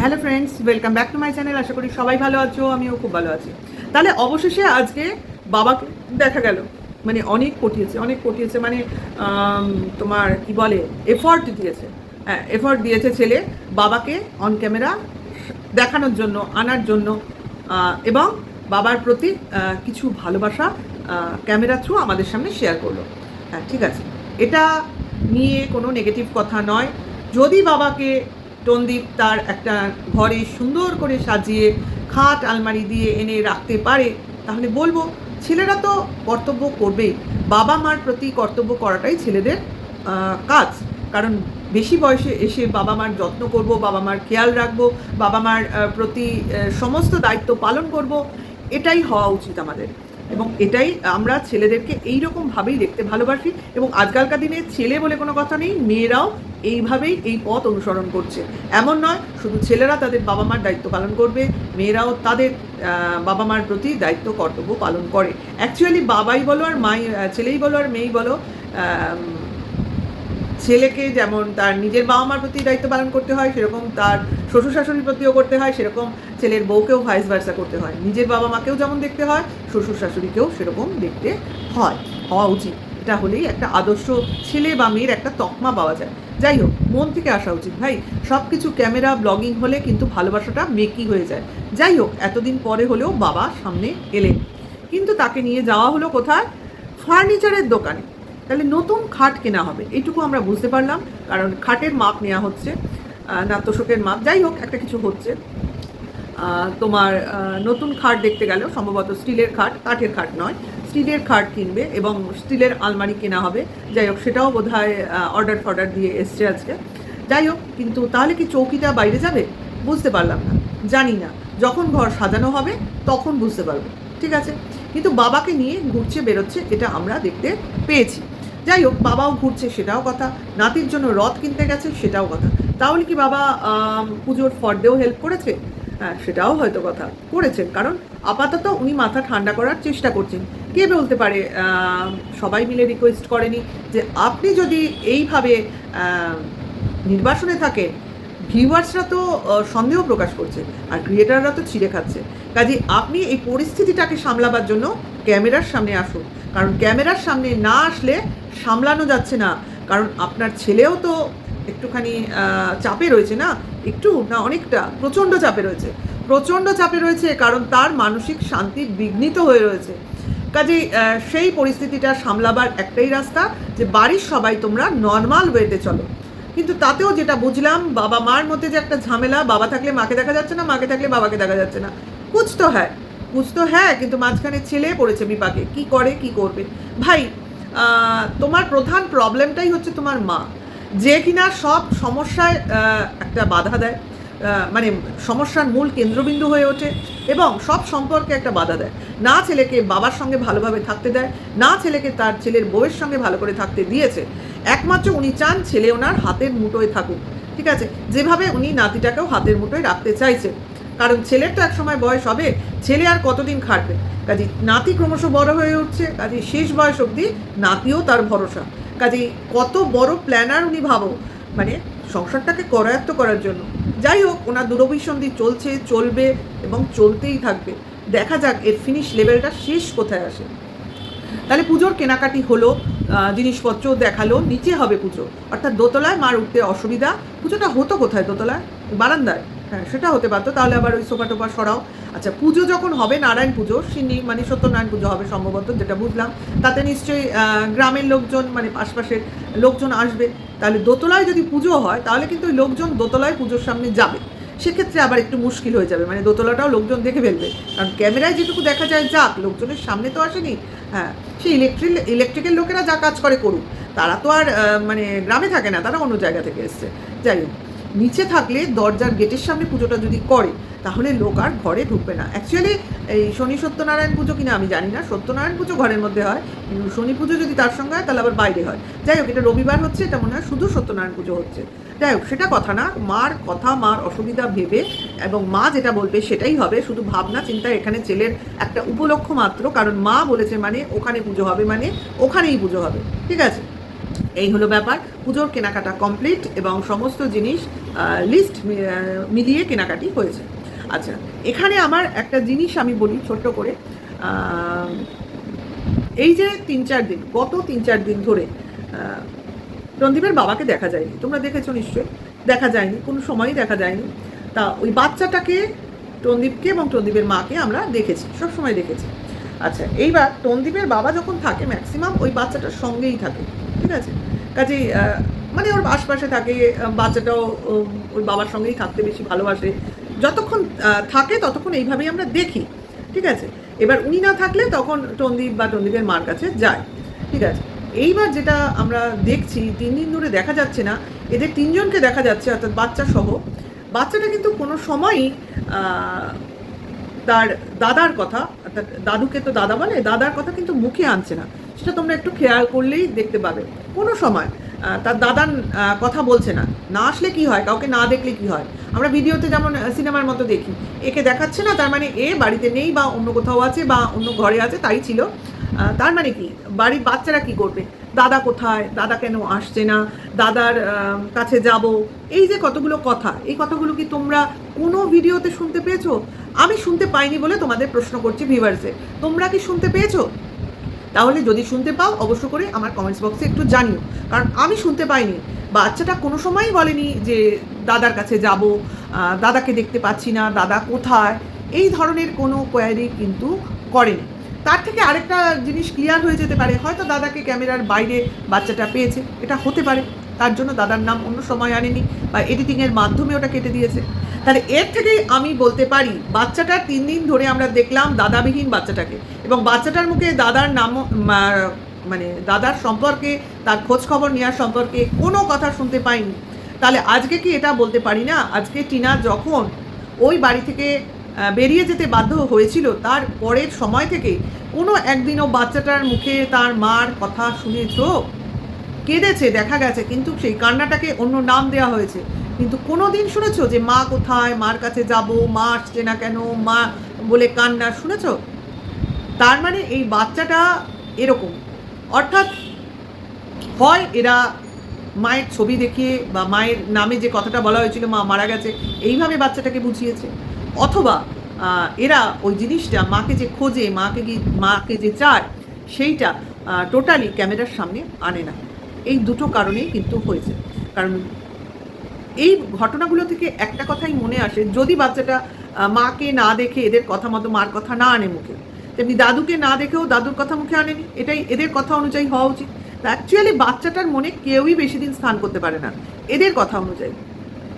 Hello friends, welcome back to my channel. আশা করি সবাই ভালো আছো, আমিও খুব ভালো আছি। তাহলে অবশেষে আজকে বাবাকে দেখা গেল, মানে অনেক পটিয়েছে মানে তোমার কি বলে, এফর্ট দিয়েছে। হ্যাঁ, এফর্ট দিয়েছে ছেলে বাবাকে অন ক্যামেরা দেখানোর জন্য, আনার জন্য, এবং বাবার প্রতি কিছু ভালোবাসা ক্যামেরা থ্রু আমাদের সামনে শেয়ার করলো। হ্যাঁ, ঠিক আছে, এটা নিয়ে কোনো নেগেটিভ কথা নয়। যদি বাবাকে টনদীপ তার একটা ঘরে সুন্দর করে সাজিয়ে খাট আলমারি দিয়ে এনে রাখতে পারে, তাহলে বলবো ছেলেরা তো কর্তব্য করবেই। বাবা মার প্রতি কর্তব্য করাটাই ছেলেদের কাজ। কারণ বেশি বয়সে এসে বাবা মার যত্ন করব, বাবা মার খেয়াল রাখবো, বাবা মার প্রতি সমস্ত দায়িত্ব পালন করব, এটাই হওয়া উচিত আমাদের। এবং এটাই আমরা ছেলেদেরকে এইরকমভাবেই দেখতে ভালোবাসি। এবং আজকালকার দিনে ছেলে বলে কোনো কথা নেই, মেয়েরাও এইভাবেই এই পথ অনুসরণ করছে। এমন নয় শুধু ছেলেরা তাদের বাবা মার দায়িত্ব পালন করবে, মেয়েরাও তাদের বাবা মার প্রতি দায়িত্ব কর্তব্য পালন করে। অ্যাকচুয়ালি বাবাই বলো আর মাই, ছেলেই বলো আর মেয়েই বলো, ছেলেকে যেমন তার নিজের বাবা মার প্রতি দায়িত্ব পালন করতে হয়, সেরকম তার শ্বশুর শাশুড়ির প্রতিও করতে হয়, সেরকম ছেলের বউকেও ভাইস ভার্সা করতে হয়। নিজের বাবা মাকেও যেমন দেখতে হয়, শ্বশুর শাশুড়িকেও সেরকম দেখতে হয়, হওয়া উচিত। এটা হলেই একটা আদর্শ ছেলে বা মেয়ের একটা তকমা পাওয়া যায়। যাই হোক, মন থেকে আসা উচিত ভাই। সব কিছু ক্যামেরা ব্লগিং হলে কিন্তু ভালোবাসাটা মেকি হয়ে যায়। যাই হোক, এতদিন পরে হলেও বাবা সামনে এলেন, কিন্তু তাকে নিয়ে যাওয়া হলো কোথায়? ফার্নিচারের দোকানে। তাহলে নতুন খাট কেনা হবে, এইটুকু আমরা বুঝতে পারলাম। কারণ খাটের মাপ নেওয়া হচ্ছে, নাত্যশোকের মাপ, যাই হোক একটা কিছু হচ্ছে। তোমার নতুন খাট দেখতে গেল, সম্ভবত স্টিলের খাট, কাঠের খাট নয়, স্টিলের খাট কিনবে এবং স্টিলের আলমারি কেনা হবে। যাই হোক, সেটাও বোধহয় অর্ডার দিয়ে এসছে আজকে। যাই হোক, কিন্তু তাহলে কি চৌকিটা বাইরে যাবে? বুঝতে পারলাম না, জানি না। যখন ঘর সাজানো হবে তখন বুঝতে পারবো, ঠিক আছে। কিন্তু বাবাকে নিয়ে ঘুরছে বেরোচ্ছে, এটা আমরা দেখতে পেয়েছি। যাই হোক, বাবাও ঘুরছে, সেটাও কথা। নাতির জন্য রথ কিনতে গেছে, সেটাও কথা। তাহলে কি বাবা পুজোর ফর্দেও হেল্প করেছে? হ্যাঁ, সেটাও হয়তো কথা করেছেন। কারণ আপাতত উনি মাথা ঠান্ডা করার চেষ্টা করছেন। কে বলতে পারে সবাই মিলে রিকোয়েস্ট করেনি যে আপনি যদি এইভাবে নির্বাসনে থাকেন, ভিউয়ার্সরা তো সন্দেহ প্রকাশ করছে আর ক্রিয়েটাররা তো ছিঁড়ে খাচ্ছে। কাজে আপনি এই পরিস্থিতিটাকে সামলাবার জন্য ক্যামেরার সামনে আসুন। কারণ ক্যামেরার সামনে না আসলে সামলানো যাচ্ছে না। কারণ আপনার ছেলেও তো একটুখানি চাপে রয়েছে, না একটু না অনেকটা, প্রচণ্ড চাপে রয়েছে। কারণ তার মানসিক শান্তি বিঘ্নিত হয়ে রয়েছে। কাজেই সেই পরিস্থিতিটা সামলাবার একটাই রাস্তা, যে বাড়ির সবাই তোমরা নর্মাল ওয়েতে চলো। কিন্তু তাতেও যেটা বুঝলাম, বাবা মার মধ্যে যে একটা ঝামেলা, বাবা থাকলে মাকে দেখা যাচ্ছে না, মাকে থাকলে বাবাকে দেখা যাচ্ছে না। কুছ তো হ্যাঁ, কিন্তু মাঝখানে ছেলে পড়েছে বিপাকে, কি করে কি করবে ভাই। তোমার প্রধান প্রবলেমটাই হচ্ছে তোমার মা, যে কিনা সব সমস্যায় একটা বাধা দেয়, মানে সমস্যার মূল কেন্দ্রবিন্দু হয়ে ওঠে এবং সব সম্পর্কে একটা বাধা দেয়। না ছেলেকে বাবার সঙ্গে ভালোভাবে থাকতে দেয়, না ছেলেকে তার ছেলের বউয়ের সঙ্গে ভালো করে থাকতে দিয়েছে। একমাত্র উনি চান ছেলে ওনার হাতের মুঠোয় থাকুক, ঠিক আছে, যেভাবে উনি নাতিটাকেও হাতের মুঠোয় রাখতে চাইছে। কারণ ছেলের তো এক সময় বয়স হবে, ছেলে আর কতদিন খাটবে। কাজে নাতি ক্রমশ বড় হয়ে উঠছে, কাজে শেষ বয়স অবধি নাতিও তার ভরসা। কাজে কত বড় প্ল্যানার উনি ভাবো, মানে সংসারটাকে করায়ত্ত করার জন্য। যাই হোক, ওনার দূরভিসন্ধি চলছে, চলবে এবং চলতেই থাকবে। দেখা যাক এর ফিনিশ লেভেলটা শেষ কোথায় আসে। তাহলে পুজোর কেনাকাটি হলো, জিনিসপত্র দেখালো, নিচে হবে পুজো, অর্থাৎ দোতলায় মার উঠতে অসুবিধা। পুজোটা হতো কোথায়? দোতলায়, বারান্দায়? হ্যাঁ, সেটা হতে পারতো, তাহলে আবার ওই সোফা টোফা সরাও। আচ্ছা, পুজো যখন হবে, নারায়ণ পুজো, সিন্নি মানে সত্যনারায়ণ পুজো হবে সম্ভবত, যেটা বুঝলাম, তাতে নিশ্চয়ই গ্রামের লোকজন, মানে আশপাশের লোকজন আসবে। তাহলে দোতলায় যদি পুজো হয়, তাহলে কিন্তু ওই লোকজন দোতলায় পুজোর সামনে যাবে। সেক্ষেত্রে আবার একটু মুশকিল হয়ে যাবে, মানে দোতলাটাও লোকজন দেখে ফেলবে। কারণ ক্যামেরায় যেটুকু দেখা যায় যাক, লোকজনের সামনে তো আসেনি। হ্যাঁ, সেই ইলেকট্রিক্যাল লোকেরা যা কাজ করে করুক, তারা তো আর মানে গ্রামে থাকে না, তারা অন্য জায়গা থেকে এসছে। যাই হোক, নিচে থাকলে দরজার গেটের সামনে পুজোটা যদি করে, তাহলে লোক আর ঘরে ঢুকবে না। অ্যাকচুয়ালি এই শনি সত্যনারায়ণ পুজো কিনা আমি জানি না, সত্যনারায়ণ পুজো ঘরের মধ্যে হয়, কিন্তু শনি পুজো যদি তার সঙ্গে হয় তাহলে আবার বাইরে হয়। যাই হোক, এটা রবিবার হচ্ছে, এটা মনে হয় শুধু সত্যনারায়ণ পুজো হচ্ছে। যাই হোক, সেটা কথা না, মার কথা, মার অসুবিধা ভেবে এবং মা যেটা বলবে সেটাই হবে। শুধু ভাবনা চিন্তা এখানে ছেলের একটা উপলক্ষ মাত্র। কারণ মা বলেছে মানে ওখানে পুজো হবে, মানে ওখানেই পুজো হবে, ঠিক আছে। এই হলো ব্যাপার। পুজোর কেনাকাটা কমপ্লিট এবং সমস্ত জিনিস লিস্ট মিলিয়ে কেনাকাটি হয়েছে। আচ্ছা, এখানে আমার একটা জিনিস আমি বলি ছোট্ট করে। এই যে 3-4 দিন, গত 3-4 দিন ধরে রণদীপের বাবাকে দেখা যায়নি। তোমরা দেখেছো নিশ্চয়ই, দেখা যায়নি, কোনো সময়ই দেখা যায়নি। তা ওই বাচ্চাটাকে, রণদীপকে এবং রণদীপের মাকে আমরা দেখেছি, সবসময় দেখেছি। আচ্ছা, এইবার রণদীপের বাবা যখন থাকে ম্যাক্সিমাম ওই বাচ্চাটার সঙ্গেই থাকে, ঠিক আছে? কাজেই মানে ওর আশপাশে থাকে, বাচ্চাটাও ওর বাবার সঙ্গেই থাকতে বেশি ভালোবাসে। যতক্ষণ থাকে ততক্ষণ এইভাবেই আমরা দেখি, ঠিক আছে? এবার উনি না থাকলে তখন রণদীপ বা রণদীপের মার কাছে যায়, ঠিক আছে? এইবার যেটা আমরা দেখছি 3 দিন ধরে দেখা যাচ্ছে না, এদের 3 জনকে দেখা যাচ্ছে, অর্থাৎ বাচ্চা সহ। বাচ্চাটা কিন্তু কোনো সময়ই তার দাদার কথা, অর্থাৎ দাদুকে তো দাদা বলে, দাদার কথা কিন্তু মুখে আনছে না। সেটা তোমরা একটু খেয়াল করলেই দেখতে পাবে। কোনো সময় তার দাদার কথা বলছে না। না আসলে কি হয়, কাউকে না দেখলে কি হয়, আমরা ভিডিওতে যেমন সিনেমার মতো দেখি, একে দেখাচ্ছে না তার মানে এ বাড়িতে নেই বা অন্য কোথাও আছে বা অন্য ঘরে আছে, তাই ছিল। তার মানে কি, বাড়ির বাচ্চারা কি করবে, দাদা কোথায়, দাদা কেন আসছে না, দাদার কাছে যাব, এই যে কতগুলো কথা, এই কথাগুলো কি তোমরা কোনো ভিডিওতে শুনতে পেয়েছো? আমি শুনতে পাইনি বলে তোমাদের প্রশ্ন করছি ভিউয়ার্সে, তোমরা কি শুনতে পেয়েছো? তাহলে যদি শুনতে পাও অবশ্য করে আমার কমেন্টস বক্সে একটু জানিও, কারণ আমি শুনতে পাইনি। বাচ্চাটা কোনো সময়ই বলেনি যে দাদার কাছে যাব, দাদাকে দেখতে পাচ্ছি না, দাদা কোথায়, এই ধরনের কোনো কোয়ারি কিন্তু করেনি। তার থেকে আরেকটা জিনিস ক্লিয়ার হয়ে যেতে পারে, হয়তো দাদাকে ক্যামেরার বাইরে বাচ্চাটা পেয়েছে, এটা হতে পারে, তার জন্য দাদার নাম অন্য সময় আনেনি বা এডিটিংয়ের মাধ্যমে ওটা কেটে দিয়েছে। তাহলে এর থেকেই আমি বলতে পারি বাচ্চাটার 3 দিন ধরে আমরা দেখলাম দাদাবিহীন বাচ্চাটাকে, এবং বাচ্চাটার মুখে দাদার নাম মানে দাদার সম্পর্কে, তার খোঁজ খবর নেওয়ার সম্পর্কে কোনো কথা শুনতে পাইনি। তাহলে আজকে কি এটা বলতে পারি না, আজকে টিনা যখন ওই বাড়ি থেকে বেরিয়ে যেতে বাধ্য হয়েছিল, তার পরের সময় থেকে কোনো একদিনও বাচ্চাটার মুখে তার মার কথা শুনেছ? কেঁদেছে দেখা গেছে, কিন্তু সেই কান্নাটাকে অন্য নাম দেওয়া হয়েছে, কিন্তু কোনো দিন শুনেছো যে মা কোথায়, মার কাছে যাব, মা আসছে না কেন, মা বলে কান্না শুনেছো? তার মানে এই বাচ্চাটা এরকম, অর্থাৎ হয় এরা মায়ের ছবি দেখিয়ে বা মায়ের নামে যে কথাটা বলা হয়েছিল মা মারা গেছে, এইভাবে বাচ্চাটাকে বুঝিয়েছে, অথবা এরা ওই জিনিসটা মাকে যে খোঁজে, মাকে যে চায়, সেইটা টোটালি ক্যামেরার সামনে আনে না। এই দুটো কারণেই কিন্তু হয়েছে। কারণ এই ঘটনাগুলো থেকে একটা কথাই মনে আসে, যদি বাচ্চাটা মাকে না দেখে এদের কথা মতো মার কথা না আনে মুখে, তেমনি দাদুকে না দেখেও দাদুর কথা মুখে আনেনি, এটাই এদের কথা অনুযায়ী হওয়া উচিত। অ্যাকচুয়ালি বাচ্চাটার মনে কেউই বেশি দিন স্থান করতে পারে না এদের কথা অনুযায়ী।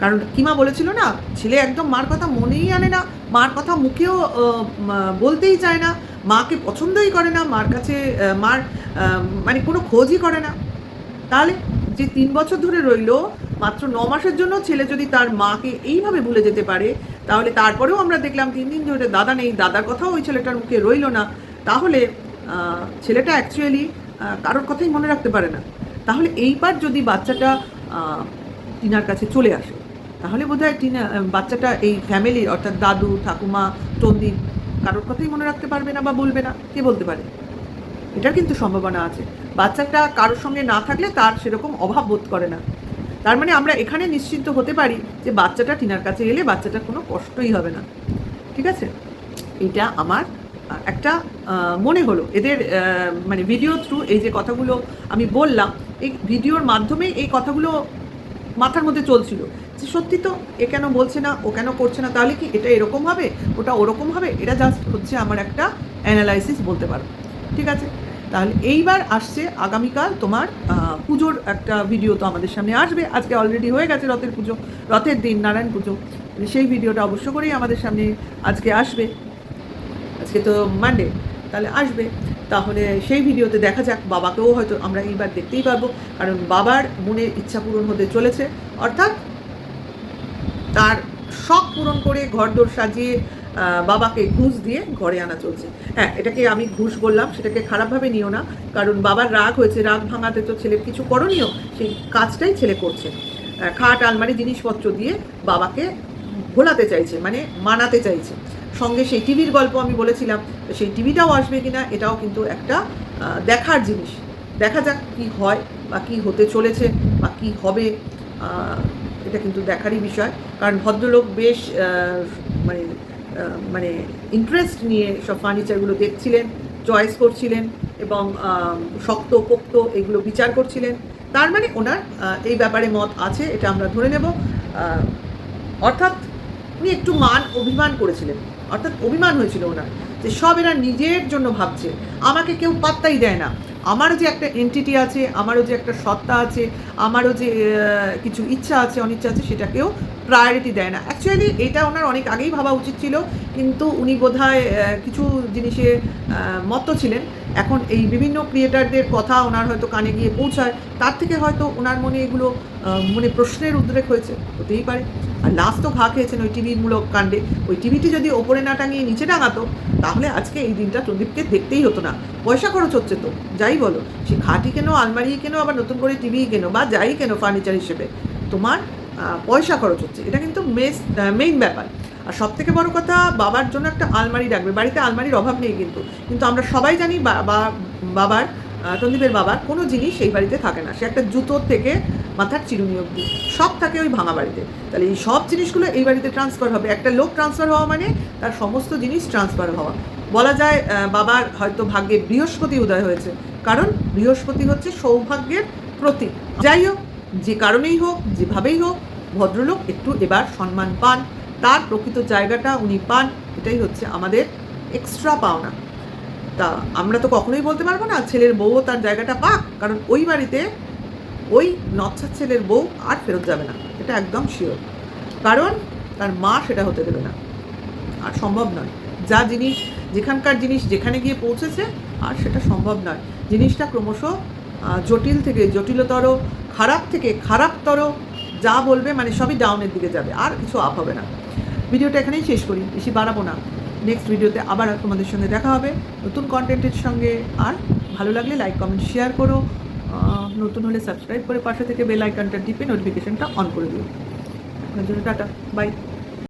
কারণ কিমা বলেছিল না, ছেলে একদম মার কথা মনেই আনে না, মার কথা মুখেও বলতেই চায় না, মাকে পছন্দই করে না, মার কাছে মার মানে কোনো খোঁজই করে না। তাহলে যে 3 বছর ধরে রইল, মাত্র 9 মাসের জন্য ছেলে যদি তার মাকে এইভাবে ভুলে যেতে পারে, তাহলে তারপরেও আমরা দেখলাম 3 দিন ধরে দাদা নেই, দাদার কথাও ওই ছেলেটার মুখে রইল না, তাহলে ছেলেটা অ্যাকচুয়ালি কারোর কথাই মনে রাখতে পারে না। তাহলে এইবার যদি বাচ্চাটা টিনার কাছে চলে আসে, তাহলে বোধহয় বাচ্চাটা এই ফ্যামিলির, অর্থাৎ দাদু, ঠাকুমা, তন্দির কারোর কথাই মনে রাখতে পারবে না বা বলবে না, কে বলতে পারে? এটার কিন্তু সম্ভাবনা আছে। বাচ্চাটা কারোর সঙ্গে না থাকলে তার সেরকম অভাব বোধ করে না। তার মানে আমরা এখানে নিশ্চিন্ত হতে পারি যে বাচ্চাটা টিনার কাছে এলে বাচ্চাটার কোনো কষ্টই হবে না, ঠিক আছে? এটা আমার একটা মনে হলো এদের মানে ভিডিও থ্রু এই যে কথাগুলো আমি বললাম, এই ভিডিওর মাধ্যমে এই কথাগুলো মাথার মধ্যে চলছিল যে সত্যি তো, এ কেন বলছে না, ও কেন করছে না, তাহলে কি এটা এরকম হবে, ওটা ওরকম হবে, এটা জাস্ট হচ্ছে আমার একটা অ্যানালাইসিস বলতে পারো, ঠিক আছে? তাহলে এইবার আসছে আগামীকাল তোমার পুজোর একটা ভিডিও তো আমাদের সামনে আসবে। আজকে অলরেডি হয়ে গেছে রথের পুজো, রথের দিন নারায়ণ পুজো, সেই ভিডিওটা অবশ্য করেই আমাদের সামনে আজকে আসবে। আজকে তো মানডে, তাহলে আসবে। তাহলে সেই ভিডিওতে দেখা যাক, বাবাকেও হয়তো আমরা এইবার দেখতেই পারবো, কারণ বাবার মনের ইচ্ছা পূরণ হতে চলেছে, অর্থাৎ তার শখ পূরণ করে ঘরদোর সাজিয়ে বাবাকে ঘুষ দিয়ে ঘরে আনা চলছে। হ্যাঁ, এটাকে আমি ঘুষ বললাম, সেটাকে খারাপভাবে নিও না, কারণ বাবার রাগ হয়েছে, রাগ ভাঙাতে তো ছেলের কিছু করণীয়, সেই কাজটাই ছেলে করছে। খাট আলমারি জিনিসপত্র দিয়ে বাবাকে ভোলাতে চাইছে, মানে মানাতে চাইছে। সঙ্গে সেই টিভির গল্প আমি বলেছিলাম, সেই টিভিটাও আসবে কিনা এটাও কিন্তু একটা দেখার জিনিস, দেখা যাক কি হয় বা কী হতে চলেছে বা কী হবে, এটা কিন্তু দেখারই বিষয়। কারণ ভদ্রলোক বেশ মানে মানে ইন্টারেস্ট নিয়ে সব ফার্নিচারগুলো দেখছিলেন, চয়েস করছিলেন এবং শক্ত পোক্ত এগুলো বিচার করছিলেন। তার মানে ওনার এই ব্যাপারে মত আছে, এটা আমরা ধরে নেব। অর্থাৎ উনি একটু অভিমান করেছিলেন, অর্থাৎ অভিমান হয়েছিল ওনার যে সব এরা নিজের জন্য ভাবছে, আমাকে কেউ পাত্তাই দেয় না, আমারও যে একটা এন্টিটি আছে, আমারও যে একটা সত্তা আছে, আমারও যে কিছু ইচ্ছা আছে অনিচ্ছা আছে সেটাকেও প্রায়োরিটি দেয় না। অ্যাকচুয়ালি এটা ওনার অনেক আগেই ভাবা উচিত ছিল, কিন্তু উনি বোধহয় কিছু জিনিসে মত্ত ছিলেন। এখন এই বিভিন্ন ক্রিয়েটারদের কথা ওনার হয়তো কানে গিয়ে পৌঁছায়, তার থেকে হয়তো ওনার মনে এগুলো মনে প্রশ্নের উদ্রেক হয়েছে, হতেই পারে। আর লাস্ট তো ঘা খেয়েছেন ওই টিভির মূলক কাণ্ডে। ওই টিভিটি যদি ওপরে না টাঙিয়ে নিচে টাঙাতো তাহলে আজকে এই দিনটা প্রদীপকে দেখতেই হতো না। পয়সা খরচ হচ্ছে তো, যাই বলো, সে খাটই কেনো, আলমারি কেনো, আবার নতুন করে টিভি কেনো বা যাই কেনো ফার্নিচার হিসেবে, তোমার পয়সা খরচ হচ্ছে, এটা কিন্তু মেইন ব্যাপার। আর সব থেকে বড় কথা, বাবার জন্য একটা আলমারি রাখবে। বাড়িতে আলমারির অভাব নেই, কিন্তু আমরা সবাই জানি বাবার সন্দীপের বাবার কোনো জিনিস এই বাড়িতে থাকে না। সে একটা জুতোর থেকে মাথার চিরুনি অবধি সব থাকে ওই ভাঙা বাড়িতে। তাহলে এই সব জিনিসগুলো এই বাড়িতে ট্রান্সফার হবে। একটা লোক ট্রান্সফার হওয়া মানে তার সমস্ত জিনিস ট্রান্সফার হওয়া। বলা যায় বাবার হয়তো ভাগ্যে বৃহস্পতি উদয় হয়েছে, কারণ বৃহস্পতি হচ্ছে সৌভাগ্যের প্রতীক। যাই হোক, যে কারণেই হোক, যেভাবেই হোক, ভদ্রলোক একটু এবার সম্মান পান, তার প্রকৃত জায়গাটা উনি পান, এটাই হচ্ছে আমাদের এক্সট্রা পাওনা। তা আমরা তো কখনোই বলতে পারবো না ছেলের বউও তার জায়গাটা পাক, কারণ ওই বাড়িতে ওই নচ্ছার ছেলের বউ আর ফেরত যাবে না, এটা একদম শিওর। কারণ তার মা সেটা হতে দেবে না, আর সম্ভব নয়। যা জিনিস, যেখানকার জিনিস যেখানে গিয়ে পৌঁছেছে, আর সেটা সম্ভব নয়। জিনিসটা ক্রমশ জটিল থেকে জটিলতর, খারাপ থেকে খারাপতর, যা বলবে মানে সবই ডাউনের দিকে যাবে, আর কিছু আপ হবে না। ভিডিওটা এখানেই শেষ করি, বেশি বাড়াবো না। নেক্সট ভিডিওতে আবার তোমাদের সঙ্গে দেখা হবে নতুন কন্টেন্টের সঙ্গে। আর ভালো লাগলে লাইক কমেন্ট শেয়ার করো, নতুন হলে সাবস্ক্রাইব করে পাশে থেকে বেল আইকনটা টিপে নোটিফিকেশনটা অন করে দিও। আপনার জন্য টাটা, বাই।